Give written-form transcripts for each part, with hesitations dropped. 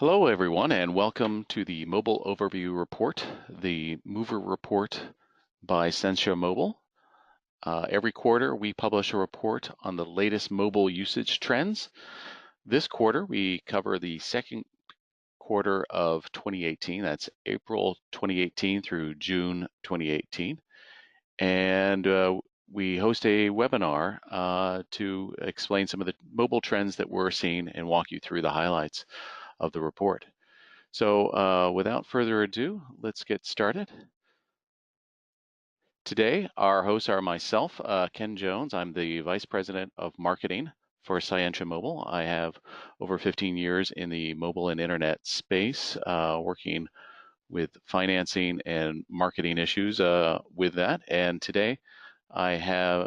Hello, everyone, and welcome to the Mobile Overview Report, the MOVR report by Sensio Mobile. Every quarter, we publish a report on the latest mobile usage trends. This quarter, we cover the second quarter of 2018. That's April 2018 through June 2018. And we host a webinar to explain some of the mobile trends that we're seeing and walk you through the highlights of the report. So without further ado, let's get started. Today, our hosts are myself, Ken Jones. I'm the Vice President of Marketing for Scientia Mobile. I have over 15 years in the mobile and internet space, working with financing and marketing issues with that. And today, I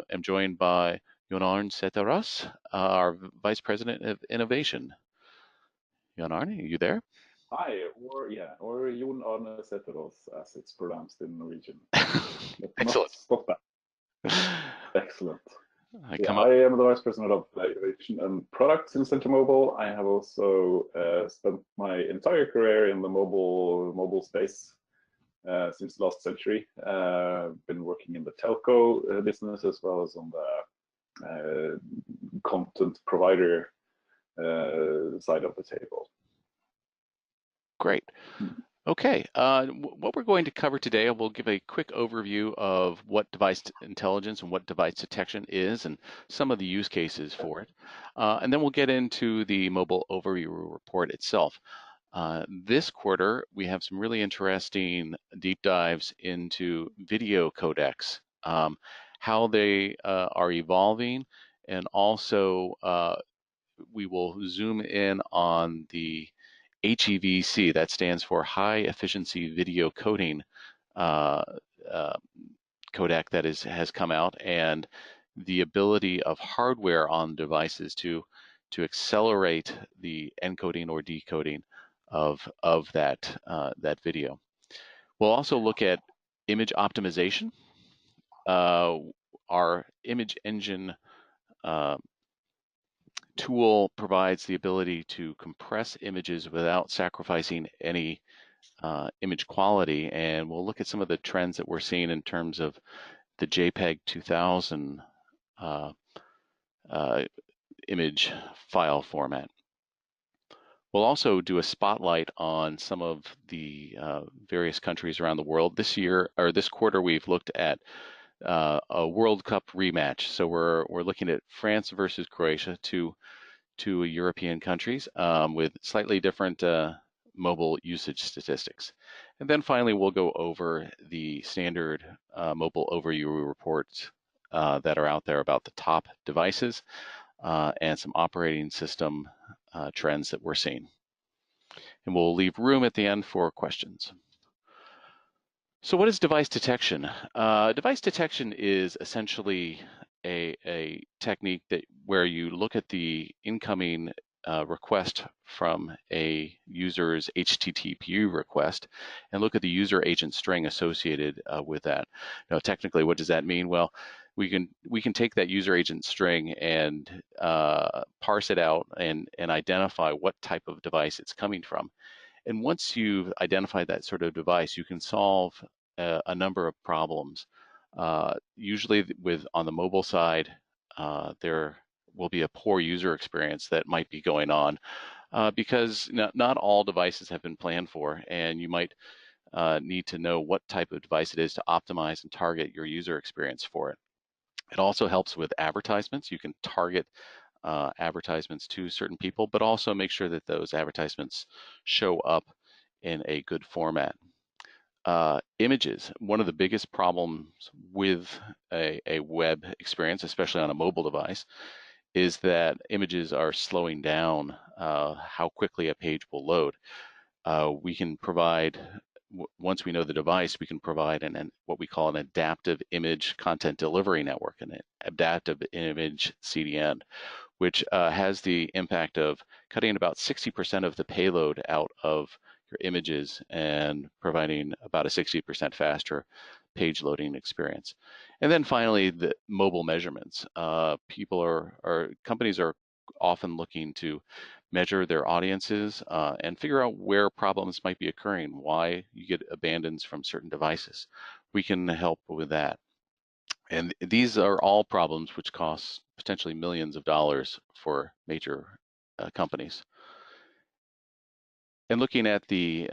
am joined by Jon-Arne Sætterås, our Vice President of Innovation. Jon-Arne, are you there? Hi, or Jon Arne Sætterås, as it's pronounced in Norwegian. Excellent. Stop that. Excellent. I am the Vice President of Innovation and Products in Sensio Mobile. I have also spent my entire career in the mobile space since last century. Been working in the telco business as well as on the content provider side of the table. Great. Okay, what we're going to cover today, we'll give a quick overview of what device intelligence and what device detection is and some of the use cases for it. And then we'll get into the mobile overview report itself. This quarter, we have some really interesting deep dives into video codecs, how they are evolving, and also we will zoom in on the HEVC, that stands for High Efficiency Video Coding codec that has come out, and the ability of hardware on devices to accelerate the encoding or decoding of that video. We'll also look at image optimization. Our image engine tool provides the ability to compress images without sacrificing any image quality, and we'll look at some of the trends that we're seeing in terms of the JPEG 2000 image file format. We'll also do a spotlight on some of the various countries around the world. This quarter, we've looked at a World Cup rematch. So we're looking at France versus Croatia, two European countries with slightly different mobile usage statistics. And then finally, we'll go over the standard mobile overview reports that are out there about the top devices and some operating system trends that we're seeing. And we'll leave room at the end for questions. So what is device detection? Device detection is essentially a technique where you look at the incoming request from a user's HTTP request and look at the user agent string associated with that. Now, technically, what does that mean? Well, we can take that user agent string and parse it out and identify what type of device it's coming from. And once you've identified that sort of device, you can solve a number of problems. Usually on the mobile side, there will be a poor user experience that might be going on because not all devices have been planned for, and you might need to know what type of device it is to optimize and target your user experience for it. It also helps with advertisements. You can target advertisements to certain people, but also make sure that those advertisements show up in a good format. Images, one of the biggest problems with a web experience, especially on a mobile device, is that images are slowing down how quickly a page will load. We can provide, once we know the device, we can provide what we call an adaptive image content delivery network, an adaptive image CDN, which has the impact of cutting about 60% of the payload out of your images and providing about a 60% faster page loading experience. And then finally, the mobile measurements. Companies are often looking to measure their audiences, and figure out where problems might be occurring, why you get abandons from certain devices. We can help with that. And these are all problems which cost potentially millions of dollars for major companies. And looking at the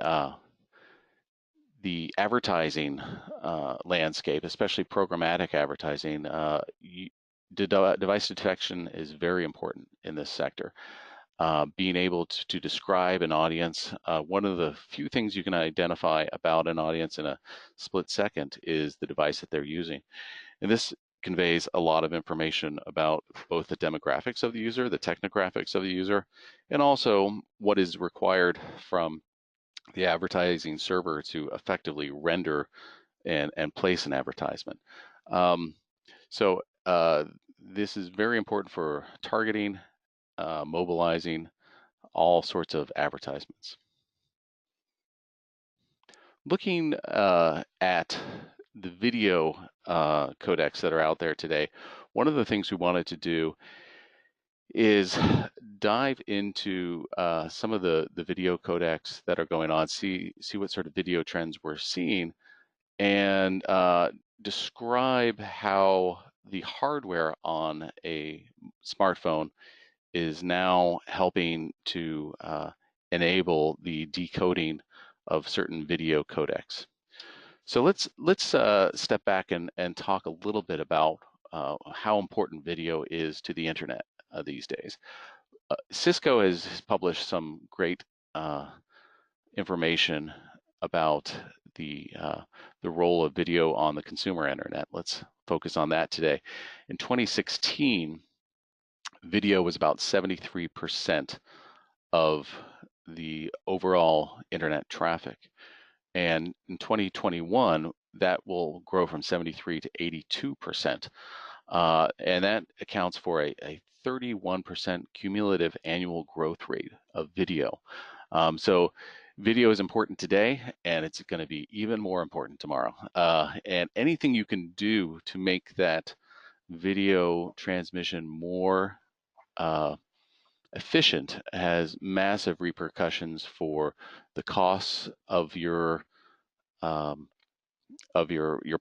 advertising landscape, especially programmatic advertising, device detection is very important in this sector. Being able to describe an audience, one of the few things you can identify about an audience in a split second is the device that they're using. And this conveys a lot of information about both the demographics of the user, the technographics of the user, and also what is required from the advertising server to effectively render and place an advertisement. So this is very important for targeting, mobilizing all sorts of advertisements. Looking at the video codecs that are out there today, one of the things we wanted to do is dive into some of the video codecs that are going on, see what sort of video trends we're seeing, and describe how the hardware on a smartphone is now helping to enable the decoding of certain video codecs. So let's step back and talk a little bit about how important video is to the internet these days. Cisco has published some great information about the role of video on the consumer internet. Let's focus on that today. In 2016, video was about 73% of the overall internet traffic. And in 2021, that will grow from 73 to 82%. And that accounts for a 31% cumulative annual growth rate of video. So video is important today, and it's going to be even more important tomorrow. And anything you can do to make that video transmission more efficient has massive repercussions for the costs of your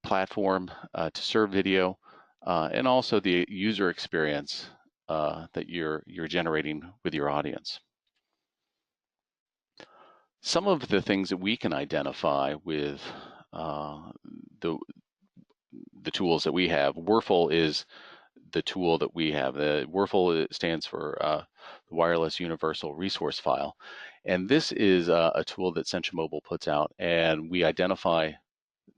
platform to serve video, and also the user experience that you're generating with your audience. Some of the things that we can identify with the tools that we have, Wurfel is the tool that we have. The Wurfel stands for the Wireless Universal Resource File, and this is a tool that Sentia Mobile puts out, and we identify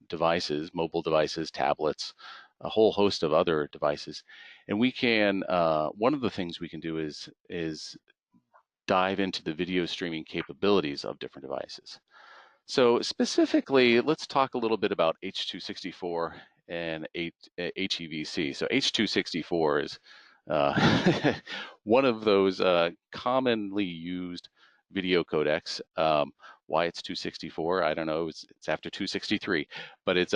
devices, mobile devices, tablets, a whole host of other devices, and we can. One of the things we can do is dive into the video streaming capabilities of different devices. So specifically, let's talk a little bit about H.264 and HEVC. So H.264 is one of those commonly used video codecs. Why it's 264, I don't know. It's after 263, but it's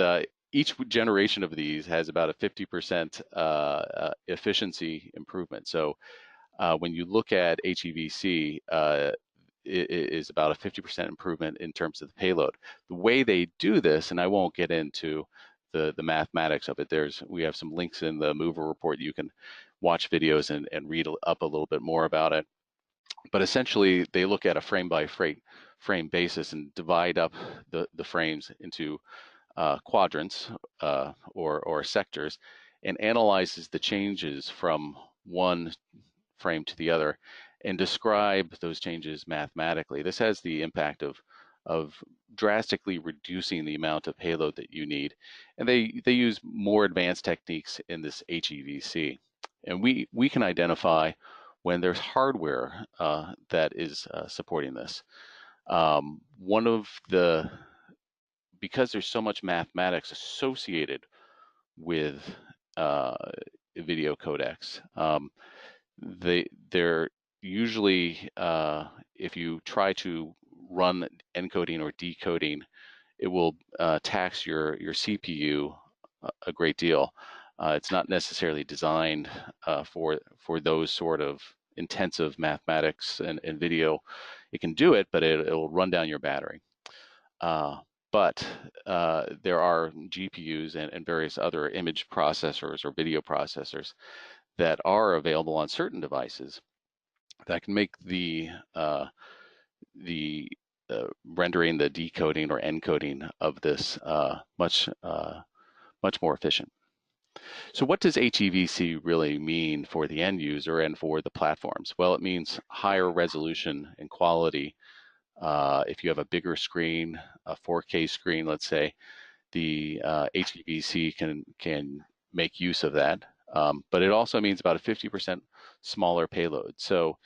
each generation of these has about a 50% efficiency improvement. So when you look at HEVC, it is about a 50% improvement in terms of the payload. The way they do this, and I won't get into the mathematics of it, we have some links in the MOVR report. You can watch videos and read up a little bit more about it. But essentially, they look at a frame by frame basis and divide up the frames into quadrants or sectors, and analyzes the changes from one frame to the other and describe those changes mathematically. This has the impact of drastically reducing the amount of payload that you need. And they use more advanced techniques in this HEVC. And we can identify when there's hardware that is supporting this. Because there's so much mathematics associated with video codecs, they're usually, if you try to run encoding or decoding, it will tax your CPU a great deal. It's not necessarily designed for those sort of intensive mathematics and video, it can do it, but it'll run down your battery. But there are GPUs and various other image processors or video processors that are available on certain devices that can make the rendering, the decoding or encoding of this much more efficient. So what does HEVC really mean for the end user and for the platforms? Well, it means higher resolution and quality. If you have a bigger screen, a 4K screen, let's say, the HEVC can make use of that. But it also means about a 50% smaller payload. So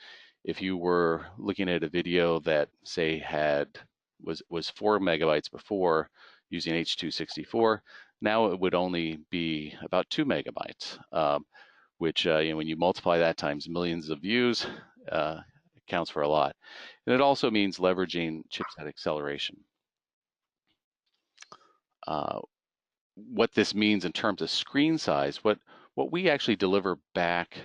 if you were looking at a video that, say, was 4 megabytes before using H.264, now it would only be about 2 megabytes, which when you multiply that times millions of views, it counts for a lot. And it also means leveraging chipset acceleration. What this means in terms of screen size, what we actually deliver back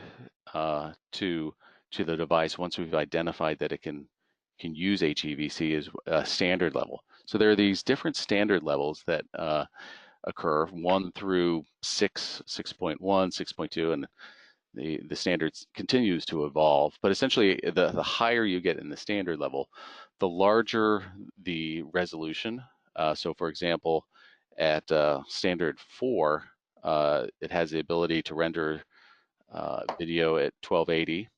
to the device once we've identified that it can use HEVC is a standard level. So there are these different standard levels that occur, 1 through 6, 6.1, 6.2, and the standards continues to evolve. But essentially, the higher you get in the standard level, the larger the resolution. So for example, at standard 4, it has the ability to render video at 1280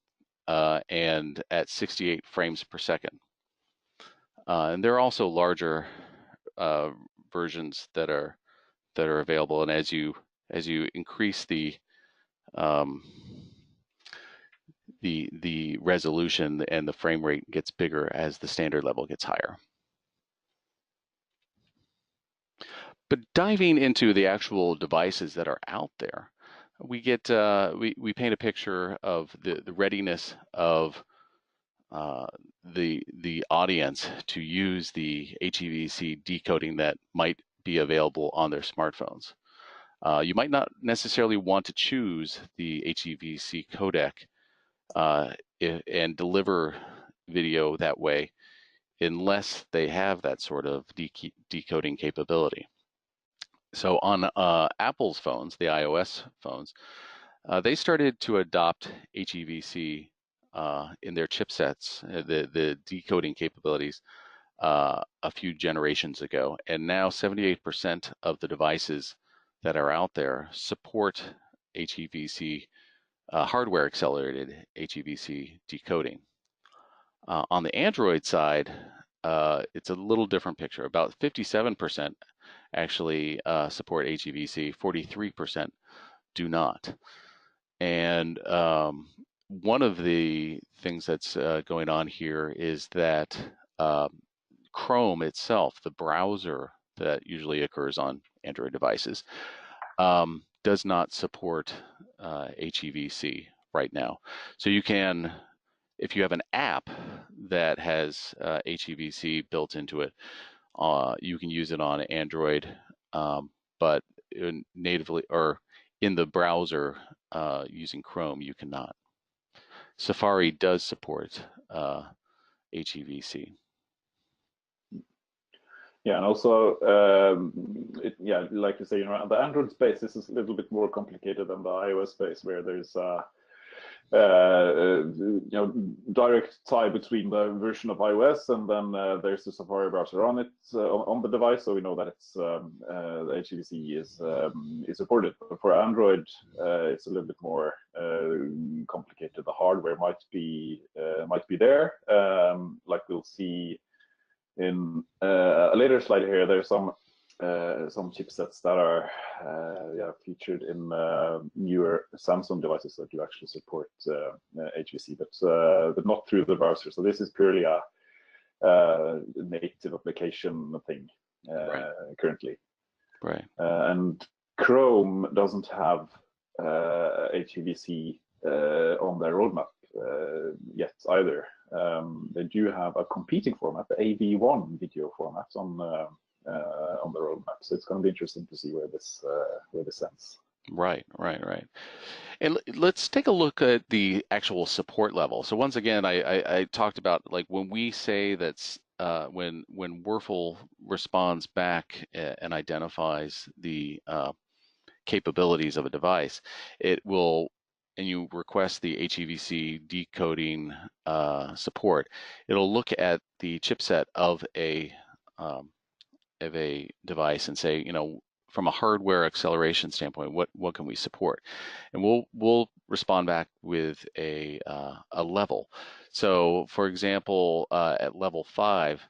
and at 68 frames per second. And there are also larger versions that are available. And as you increase the resolution and the frame rate gets bigger as the standard level gets higher. But diving into the actual devices that are out there, we get we paint a picture of the readiness of the audience to use the HEVC decoding that might be available on their smartphones. You might not necessarily want to choose the HEVC codec and deliver video that way unless they have that sort of decoding capability. So on Apple's phones, the iOS phones, they started to adopt HEVC in their chipsets, the decoding capabilities, a few generations ago. And now 78% of the devices that are out there support HEVC, hardware accelerated HEVC decoding. On the Android side, it's a little different picture. About 57% actually support HEVC, 43% do not. And one of the things that's going on here is that Chrome itself, the browser that usually occurs on Android devices, does not support HEVC right now. So you can, if you have an app that has HEVC built into it, you can use it on Android, but natively or in the browser using Chrome, you cannot. Safari does support HEVC. Yeah, and also, yeah, like you say, the Android space, this is a little bit more complicated than the iOS space, where there's direct tie between the version of iOS and then there's the Safari browser on it on the device, so we know that it's the HEVC is supported. But for Android, it's a little bit more complicated. The hardware might be there, like we'll see in a later slide here. There's some chipsets that are featured in newer Samsung devices that do actually support HEVC, but not through the browser. So this is purely a native application thing currently. Right. And Chrome doesn't have HEVC on their roadmap yet either. They do have a competing format, the AV1 video format on the roadmap. So it's going to be interesting to see where this ends. Right, right, right. And let's take a look at the actual support level. So once again, I talked about like when we say that's when Wurfel responds back and identifies the capabilities of a device, it will, and you request the HEVC decoding support, it'll look at the chipset um, of a device and say, you know, from a hardware acceleration standpoint, what can we support? And we'll respond back with a level. So, for example, at level 5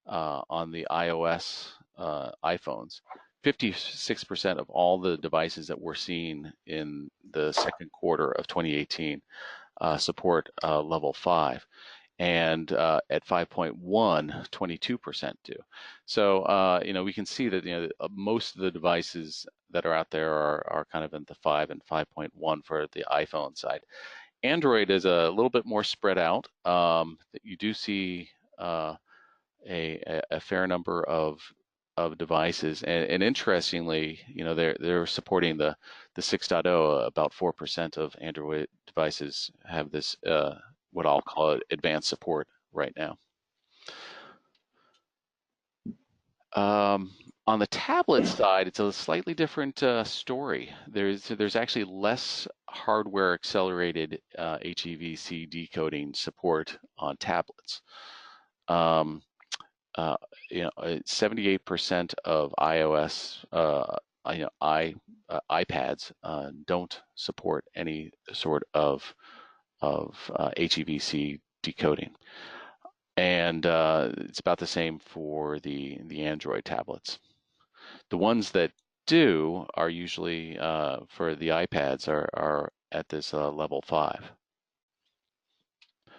on the iOS iPhones, 56% of all the devices that we're seeing in the second quarter of 2018 support level 5, and at 5.1, 22% do. So you know, we can see that, you know, most of the devices that are out there are kind of in the 5 and 5.1 for the iPhone side. Android is a little bit more spread out. You do see a fair number of devices, and interestingly, you know, they're supporting the 6.0. About 4% of Android devices have this what I'll call it advanced support right now. On the tablet side, it's a slightly different story. There's actually less hardware accelerated HEVC decoding support on tablets. Um, uh, you know, 78% of iOS, you know, iPads don't support any sort of HEVC decoding, and it's about the same for the Android tablets. The ones that do are usually for the iPads are at this level 5.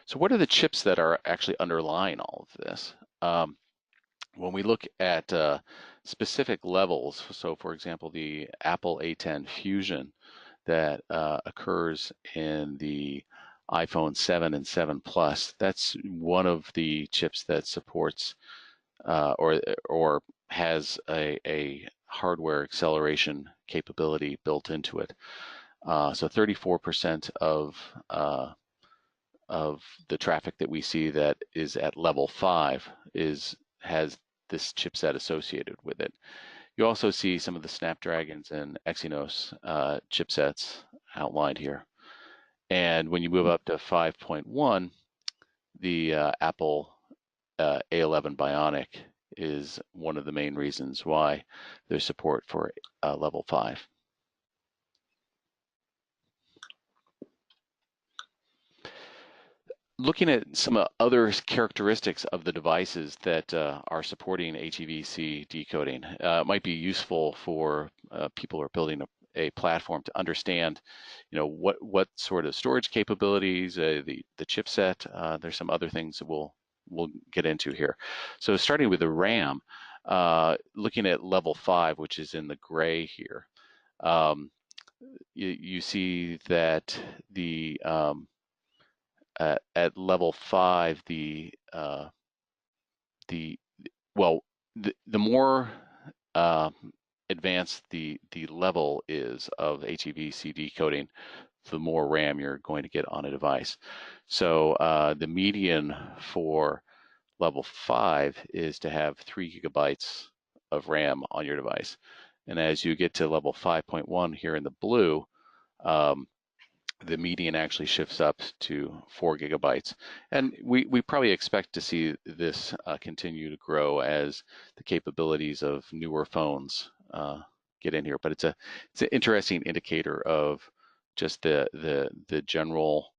So what are the chips that are actually underlying all of this? When we look at specific levels, so for example, the Apple A10 Fusion that occurs in the iPhone 7 and 7 Plus, that's one of the chips that supports or has a hardware acceleration capability built into it. So 34% of the traffic that we see that is at level 5 has this chipset associated with it. You also see some of the Snapdragons and Exynos chipsets outlined here. And when you move up to 5.1, the Apple A11 Bionic is one of the main reasons why there's support for level 5. Looking at some other characteristics of the devices that are supporting HEVC decoding, might be useful for people who are building a platform to understand, you know, what sort of storage capabilities, the chipset. There's some other things that we'll get into here. So starting with the RAM, looking at level 5, which is in the gray here, you see that the at level 5, the well, the more advanced the level is of HEVC decoding, the more RAM you're going to get on a device. So the median for level 5 is to have 3 gigabytes of RAM on your device. And as you get to level 5.1 here in the blue, the median actually shifts up to 4 gigabytes. And we probably expect to see this continue to grow as the capabilities of newer phones get in here. But it's an interesting indicator of just the general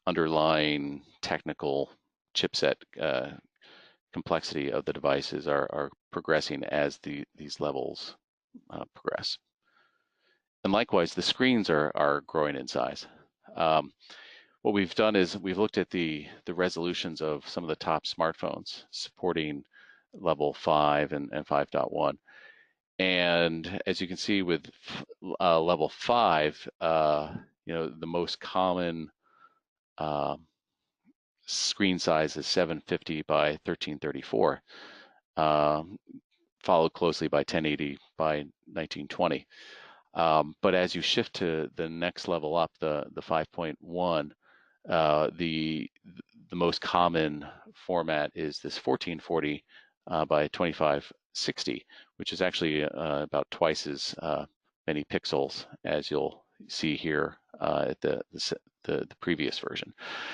underlying technical chipset complexity of the devices are progressing as these levels progress. And likewise, the screens are growing in size. What we've done is we've looked at the resolutions of some of the top smartphones supporting level 5 and 5.1. And as you can see with level 5, you know, the most common screen size is 750 by 1334, followed closely by 1080 by 1920. But as you shift to the next level up, the 5.1, the most common format is this 1440 by 2560, which is actually about twice as many pixels as you'll see here at the previous version.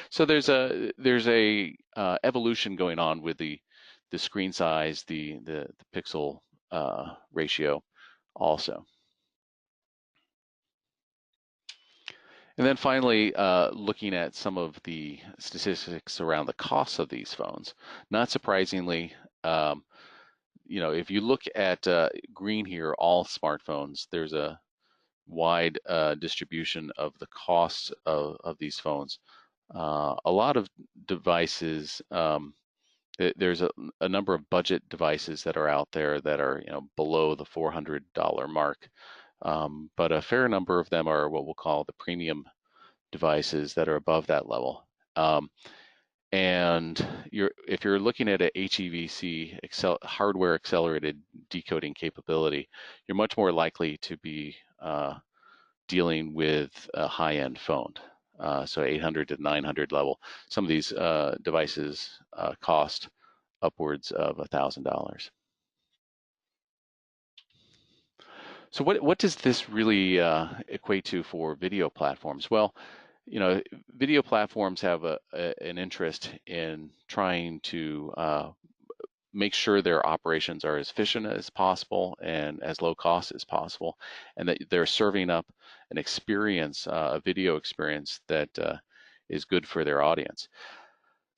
So there's a evolution going on with the screen size, the pixel ratio also. And then finally, looking at some of the statistics around the costs of these phones. Not surprisingly, if you look at green here, all smartphones, there's a wide distribution of the costs of these phones. A lot of devices, there's a number of budget devices that are out there that are below the $400 mark. But a fair number of them are what we'll call the premium devices that are above that level. And if you're looking at a HEVC hardware accelerated decoding capability, you're much more likely to be dealing with a high-end phone. So 800 to 900 level. Some of these devices cost upwards of $1,000. So what does this really equate to for video platforms? Well, video platforms have an interest in trying to make sure their operations are as efficient as possible and as low cost as possible, and that they're serving up an experience, a video experience that is good for their audience.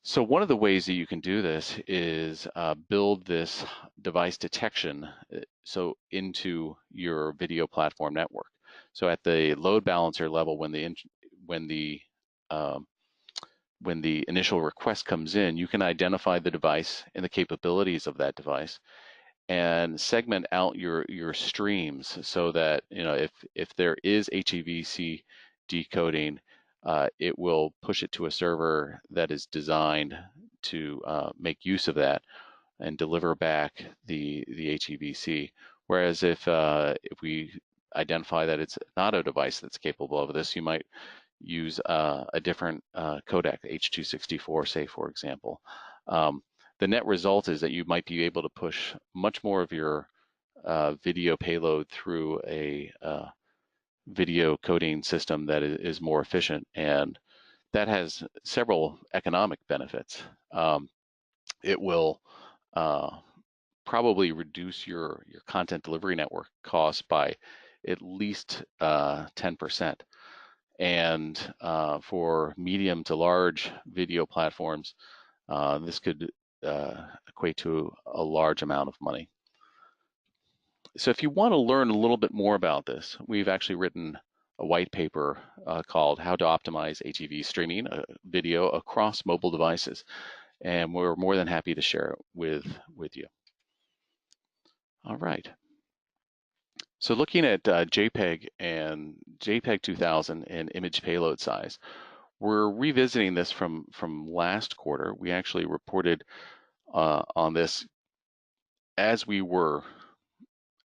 So one of the ways that you can do this is build this device detection into your video platform network. So at the load balancer level, when the initial request comes in, you can identify the device and the capabilities of that device, and segment out your streams so that if there is HEVC decoding, it will push it to a server that is designed to make use of that and deliver back the HEVC. Whereas if we identify that it's not a device that's capable of this, you might use a different codec, H.264, say, for example. The net result is that you might be able to push much more of your video payload through a video coding system that is more efficient, and that has several economic benefits. It will probably reduce your content delivery network costs by at least 10%. And for medium to large video platforms, this could equate to a large amount of money. So if you want to learn a little bit more about this, we've actually written a white paper called How to Optimize HEV Streaming Video Across Mobile Devices. And we're more than happy to share it with you. All right. So looking at JPEG and JPEG 2000 and image payload size, we're revisiting this from last quarter. We actually reported on this as we were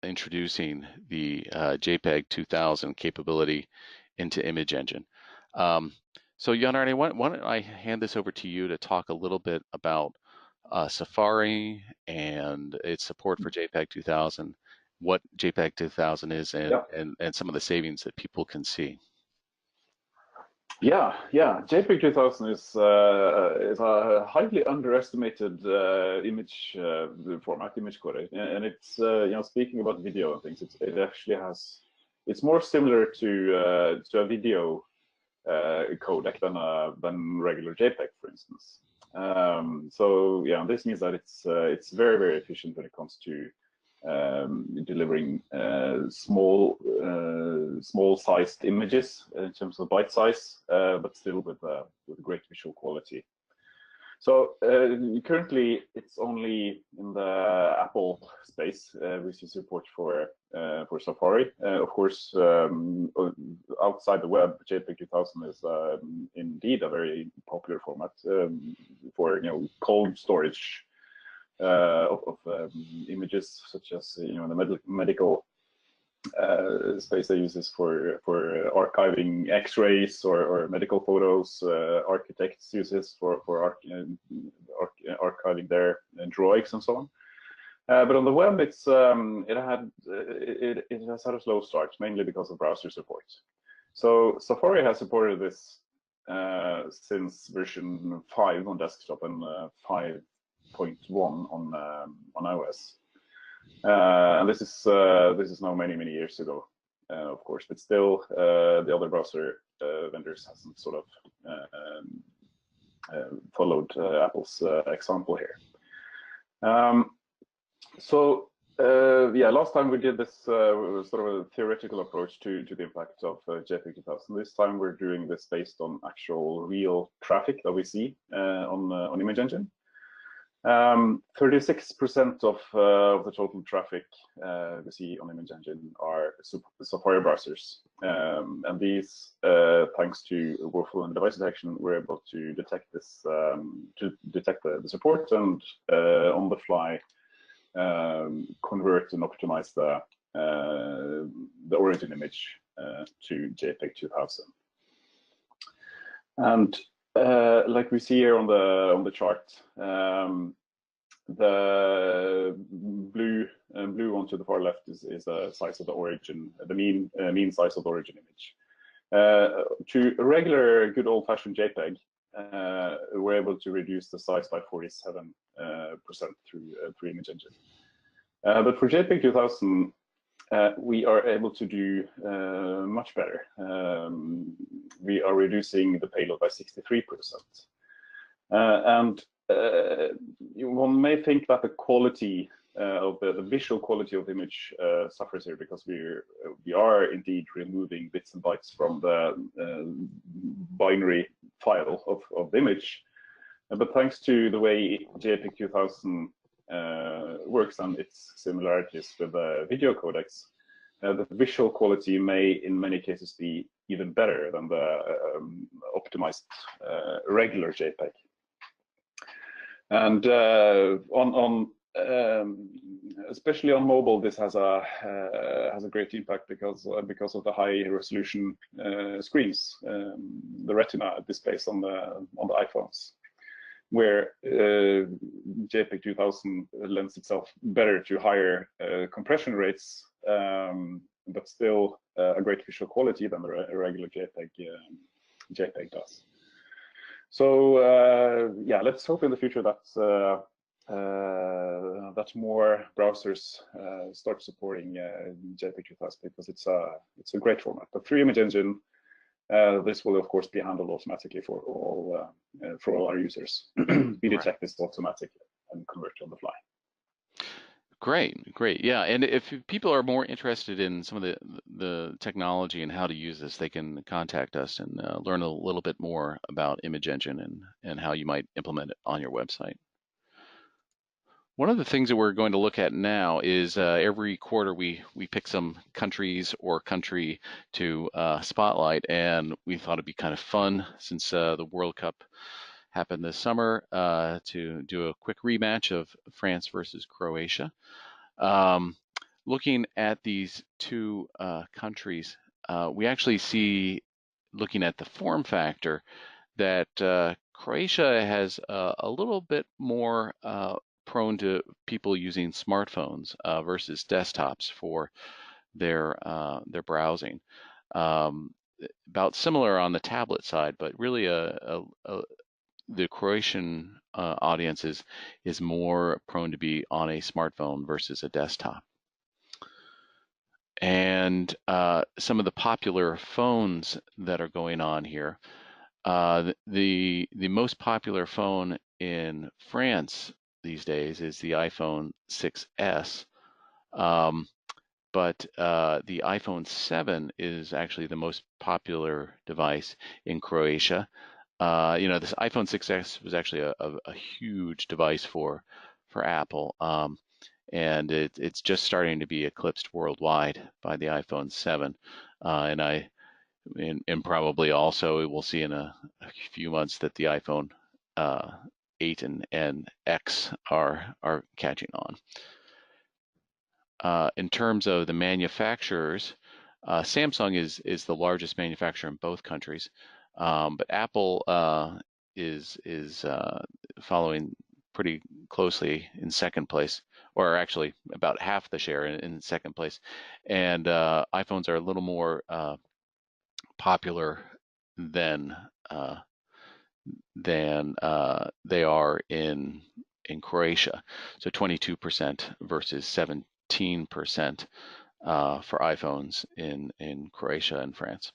introducing the JPEG 2000 capability into Image Engine. So Jan Arne, why don't I hand this over to you to talk a little bit about Safari and its support for JPEG 2000, what JPEG 2000 is, and some of the savings that people can see. Yeah. JPEG 2000 is a highly underestimated image format, image codec, and it's speaking about video and things. It actually it's more similar to a video codec than regular JPEG, for instance. So yeah, this means that it's very, very efficient when it comes to delivering small-sized images in terms of byte size, but still with great visual quality. So currently, it's only in the Apple space we see support for Safari. Of course, outside the web, JPEG 2000 is indeed a very popular format for cold storage of images, such as in the medical space they use is for archiving X-rays or medical photos. Architects use this for archiving their drawings and so on. But on the web, it has had a slow start, mainly because of browser support. So Safari has supported this since version 5 on desktop and 5.1 on iOS. And this is now many years ago, of course, but still the other browser vendors hasn't sort of followed Apple's example here. Yeah, last time we did this sort of a theoretical approach to the impact of JPEG 2000. This time we're doing this based on actual real traffic that we see on Image Engine. 36% of the total traffic we see on Image Engine are Safari browsers, and these, thanks to workflow and device detection, we're able to detect this, the support, and on the fly convert and optimize the origin image to JPEG 2000. And like we see here on the chart, the blue one to the far left is the size of the origin, the mean size of the origin image. To a regular good old-fashioned JPEG, we're able to reduce the size by 47% through Image Engine. But for JPEG 2000, we are able to do much better. We are reducing the payload by 63%. And one may think that the quality of the visual quality of the image suffers here, because we are indeed removing bits and bytes from the binary file of the image. But thanks to the way JPEG 2000 works and its similarities with the video codecs, the visual quality may in many cases be even better than the optimized regular JPEG. And especially on mobile, this has a great impact because of the high resolution screens, the Retina displays on the iPhones, where JPEG 2000 lends itself better to higher compression rates, but still a great visual quality than a regular JPEG does. So yeah, let's hope in the future that that more browsers start supporting JPEG 2000, because it's a great format. But through Image Engine, this will of course be handled automatically for all our users. We detect this automatically and convert on the fly. Great, yeah. And if people are more interested in some of the technology and how to use this, they can contact us and learn a little bit more about Image Engine and how you might implement it on your website. One of the things that we're going to look at now is every quarter we pick some countries or country to spotlight, and we thought it'd be kind of fun, since the World Cup happened this summer, to do a quick rematch of France versus Croatia. Looking at these two countries, we actually see, looking at the form factor, that Croatia has a little bit more prone to people using smartphones versus desktops for their browsing. About similar on the tablet side, but really the Croatian audience is more prone to be on a smartphone versus a desktop. And some of the popular phones that are going on here, the most popular phone in France these days is the iPhone 6S, but the iPhone 7 is actually the most popular device in Croatia. This iPhone 6S was actually a huge device for Apple, and it's just starting to be eclipsed worldwide by the iPhone 7, and probably also we'll see in a few months that the iPhone 8 and X are catching on. in terms of the manufacturers, Samsung is the largest manufacturer in both countries, but Apple is following pretty closely in second place, or actually about half the share in second place. And iPhones are a little more popular than uh, they are in Croatia. So 22% versus 17% for iPhones in Croatia and France.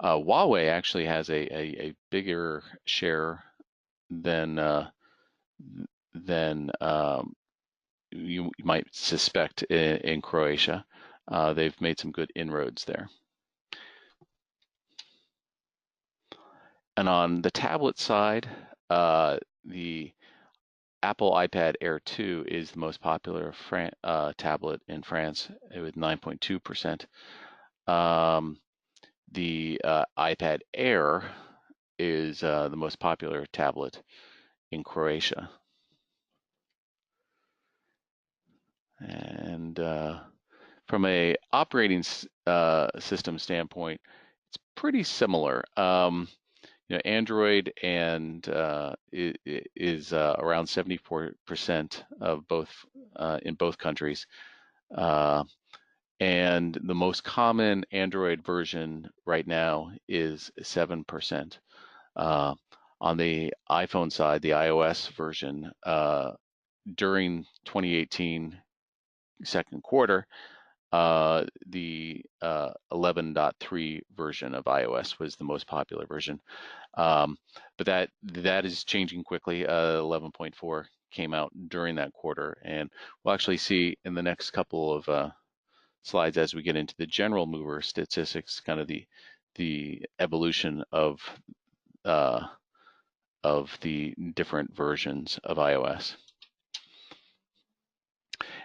Huawei actually has a bigger share than you might suspect in Croatia. They've made some good inroads there. And on the tablet side, the Apple iPad Air 2 is the most popular tablet in France with 9.2%. The iPad Air is the most popular tablet in Croatia. And from a operating system standpoint, it's pretty similar. Android and is around 74% of both in both countries. And the most common Android version right now is 7%. On the iPhone side, the iOS version during 2018 second quarter, the 11.3 version of iOS was the most popular version. But that is changing quickly. 11.4 came out during that quarter, and we'll actually see in the next couple of slides as we get into the general mover statistics, kind of the evolution of the different versions of iOS.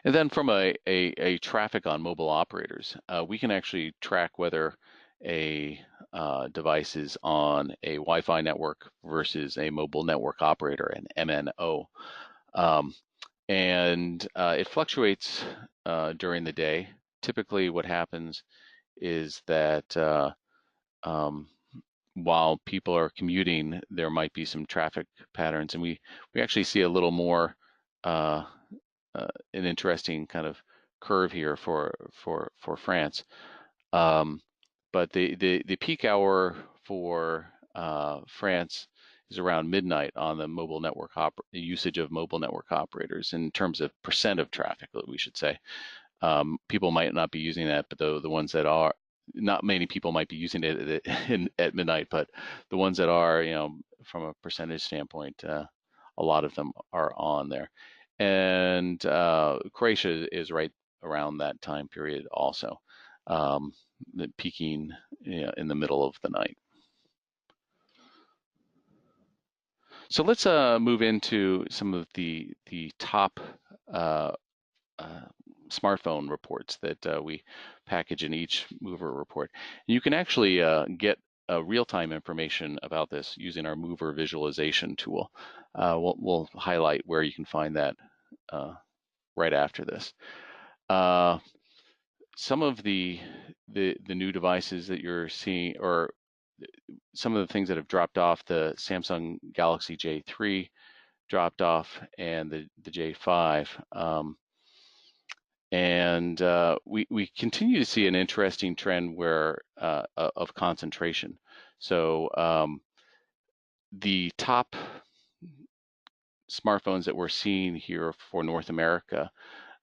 And then from a traffic on mobile operators, we can actually track whether a device is on a Wi-Fi network versus a mobile network operator, an MNO. And it fluctuates during the day. Typically what happens is that while people are commuting, there might be some traffic patterns, and we actually see a little more an interesting kind of curve here for France. But the peak hour for France is around midnight on the mobile network usage of mobile network operators in terms of percent of traffic, we should say. People might not be using that, but the ones that are, not many people might be using it at midnight, but the ones that are, from a percentage standpoint, a lot of them are on there. And Croatia is right around that time period also, peaking in the middle of the night. So let's move into some of the top smartphone reports that we package in each mover report. And you can actually get real-time information about this using our mover visualization tool. We'll highlight where you can find that right after this. Some of the new devices that you're seeing, or some of the things that have dropped off, the Samsung Galaxy J3 dropped off, and the J5. And we continue to see an interesting trend where of concentration. So the top smartphones that we're seeing here for North America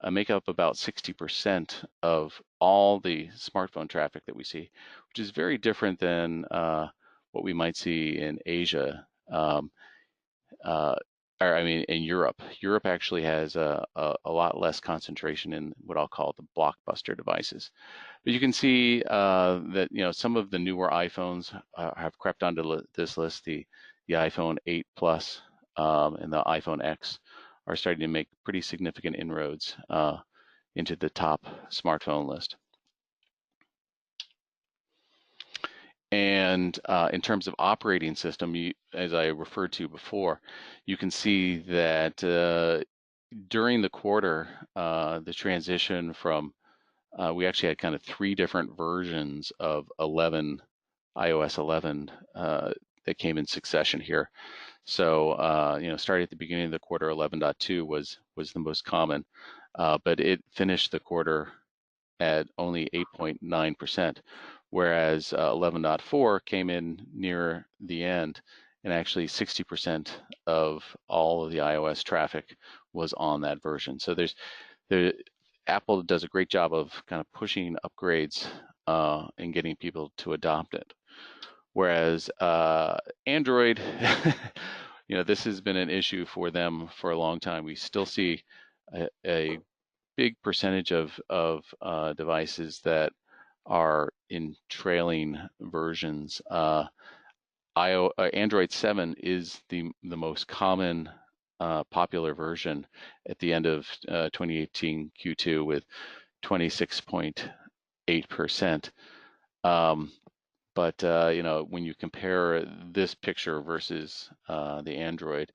make up about 60% of all the smartphone traffic that we see, which is very different than what we might see in Asia. Or I mean, in Europe. Europe actually has a lot less concentration in what I'll call the blockbuster devices. But you can see that some of the newer iPhones have crept onto this list. The iPhone 8 Plus and the iPhone X are starting to make pretty significant inroads into the top smartphone list. And in terms of operating system, as I referred to before, you can see that during the quarter, the transition from we actually had kind of 3 different versions of iOS 11 that came in succession here. So starting at the beginning of the quarter, 11.2 was the most common, but it finished the quarter at only 8.9%, whereas 11.4 came in near the end, and actually 60% of all of the iOS traffic was on that version. So Apple does a great job of kind of pushing upgrades and getting people to adopt it. Whereas Android, this has been an issue for them for a long time. We still see a big percentage of devices that are in trailing versions. Android 7 is the most common popular version at the end of 2018 Q2 with 26.8%. But when you compare this picture versus the Android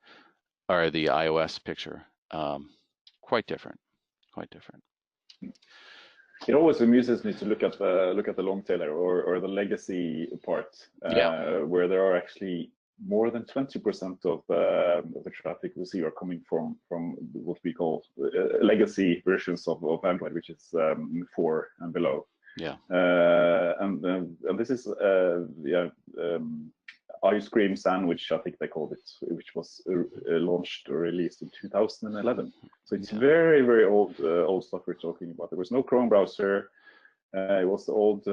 or the iOS picture, quite different. It always amuses me to look at the long tail or the legacy part, where there are actually more than 20% of the traffic we see are coming from what we call legacy versions of Android, which is 4 and below. Yeah. And this is ice cream sandwich, I think they called it, which was launched or released in 2011. So it's very, very old stuff we're talking about. There was no Chrome browser. It was the old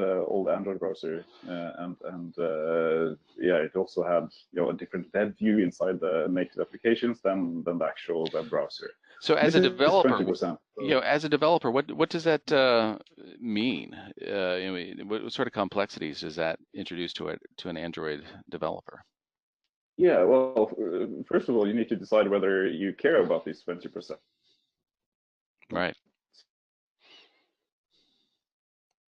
Android browser, and it also had a different web view inside the native applications than the actual web browser. So as a developer, what does that mean? What sort of complexities does that introduce to an Android developer? Yeah, well, first of all, you need to decide whether you care about these 20%. Right.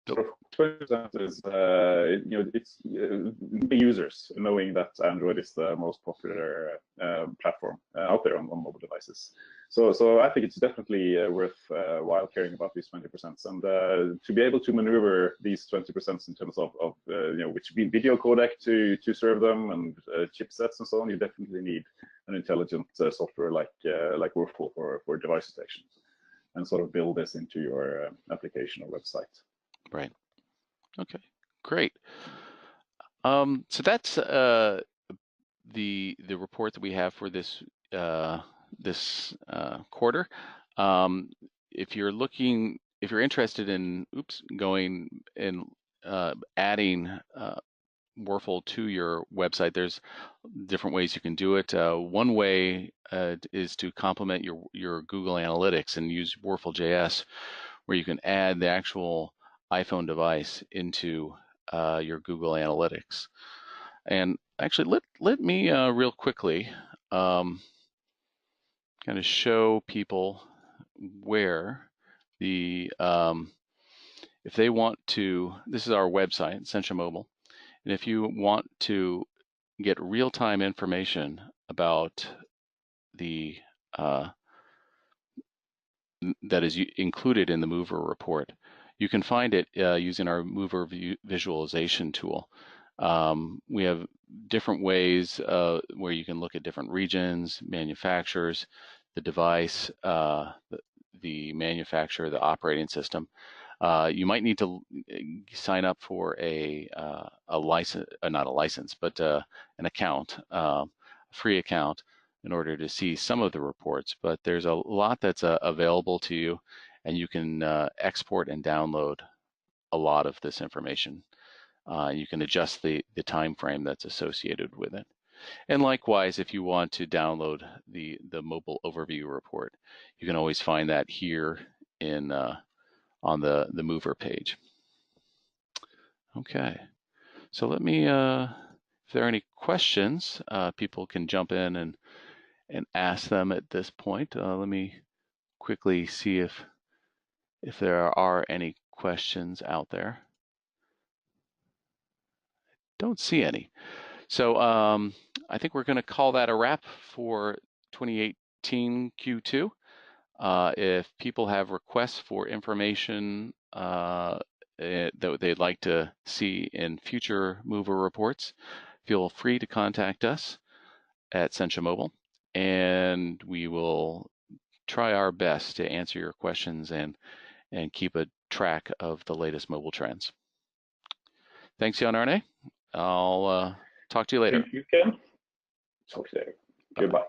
20% is it's users knowing that Android is the most popular platform out there on mobile devices. So I think it's definitely worthwhile caring about these 20%, and to be able to maneuver these 20% in terms of which video codec to serve them and chipsets and so on, you definitely need an intelligent software like Workflow for device detection, and sort of build this into your application or website. Right. Okay. Great. So that's the report that we have for this quarter. If you're interested in going and adding Workflow to your website, there's different ways you can do it. One way is to complement your Google Analytics and use Workflow.js, where you can add the actual iPhone device into your Google Analytics. And actually, let me real quickly kind of show people where if they want to, this is our website, Sentia Mobile, and if you want to get real-time information about that is included in the MOVR report, you can find it using our MOVR visualization tool. We have different ways where you can look at different regions, manufacturers, the device, the manufacturer, the operating system. You might need to sign up for a license, not a license, but an account, a free account, in order to see some of the reports. But there's a lot that's available to you, and you can export and download a lot of this information. You can adjust the time frame that's associated with it. And likewise, if you want to download the mobile overview report, you can always find that here on the MOVR page. Okay, so let me, if there are any questions, people can jump in and ask them at this point. Let me quickly see if there are any questions out there. Don't see any. So I think we're going to call that a wrap for 2018 Q2. If people have requests for information that they'd like to see in future MOVR reports, feel free to contact us at Sentia Mobile, and we will try our best to answer your questions and keep a track of the latest mobile trends. Thanks, Jan Arne. I'll talk to you later. Thank you, Ken. Talk to you later. Bye-bye. Goodbye.